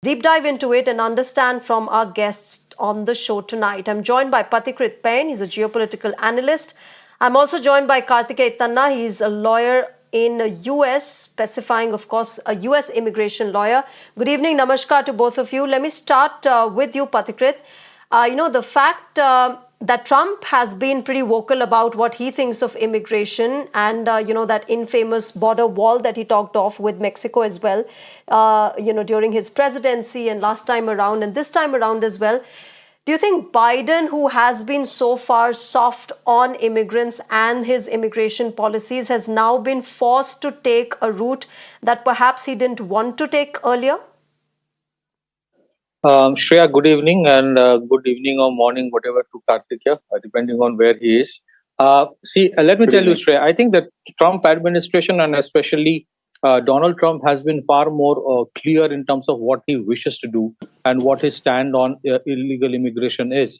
deep dive into it and understand from our guests on the show tonight. I'm joined by Pathikrit Pain. He's a geopolitical analyst. I'm also joined by Karthikey Tanna. He's a lawyer in US, specifying, of course, a US immigration lawyer. Good evening. Namaskar to both of you. Let me start with you, Pathikrit. The fact that Trump has been pretty vocal about what he thinks of immigration and, that infamous border wall that he talked of with Mexico as well, during his presidency and last time around and this time around as well. Do you think Biden, who has been so far soft on immigrants and his immigration policies, has now been forced to take a route that perhaps he didn't want to take earlier? Shreya, good evening, and good evening or morning, whatever, to Karthikeya, depending on where he is. Let me tell you, Shreya, I think that Trump administration and especially Donald Trump has been far more clear in terms of what he wishes to do and what his stand on illegal immigration is.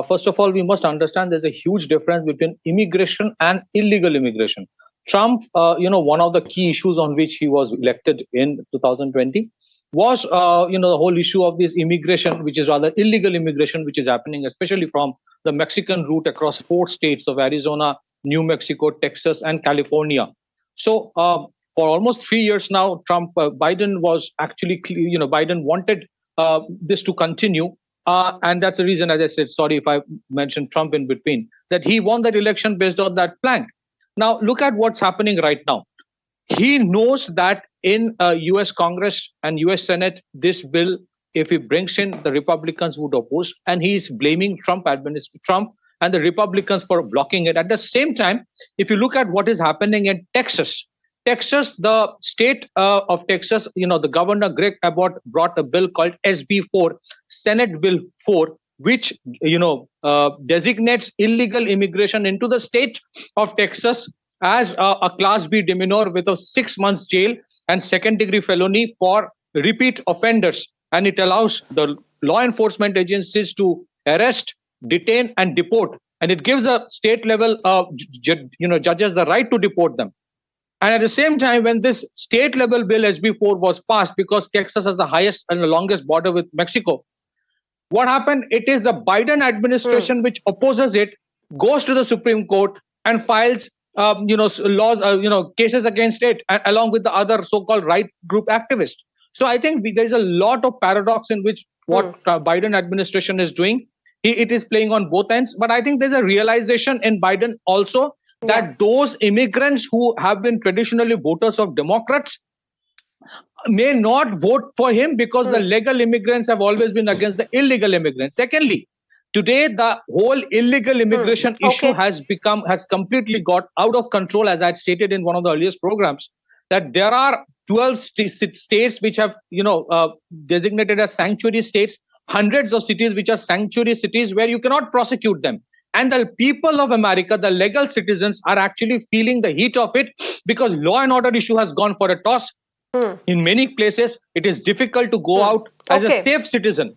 First of all, we must understand there's a huge difference between immigration and illegal immigration. Trump, one of the key issues on which he was elected in 2020 was, the whole issue of this immigration, which is rather illegal immigration, which is happening, especially from the Mexican route across 4 states of Arizona, New Mexico, Texas, and California. So for almost 3 years now, Biden was actually, Biden wanted this to continue. And that's the reason, as I said, sorry if I mentioned Trump in between, that he won that election based on that plank. Now, look at what's happening right now. He knows that in US Congress and US Senate, this bill, if he brings in, the Republicans would oppose, and he's blaming Trump and the Republicans for blocking it. At the same time, if you look at what is happening in Texas, the state of Texas, the governor, Greg Abbott, brought a bill called SB 4, Senate Bill 4, which, designates illegal immigration into the state of Texas as a Class B demeanor with a 6 months jail and second-degree felony for repeat offenders. And it allows the law enforcement agencies to arrest, detain, and deport. And it gives a state-level, judges the right to deport them. And at the same time, when this state-level bill SB4 was passed, because Texas has the highest and the longest border with Mexico, what happened? It is the Biden administration which opposes it, goes to the Supreme Court, and files cases against it, along with the other so-called right group activists. So I think there is a lot of paradox in which what Biden administration is doing. It is playing on both ends. But I think there's a realization in Biden also that those immigrants who have been traditionally voters of Democrats may not vote for him because the legal immigrants have always been against the illegal immigrants. Secondly, today, the whole illegal immigration issue has completely got out of control, as I had stated in one of the earliest programs, that there are 12 states which have, designated as sanctuary states, hundreds of cities which are sanctuary cities where you cannot prosecute them. And the people of America, the legal citizens, are actually feeling the heat of it because law and order issue has gone for a toss. In many places, it is difficult to go out as a safe citizen.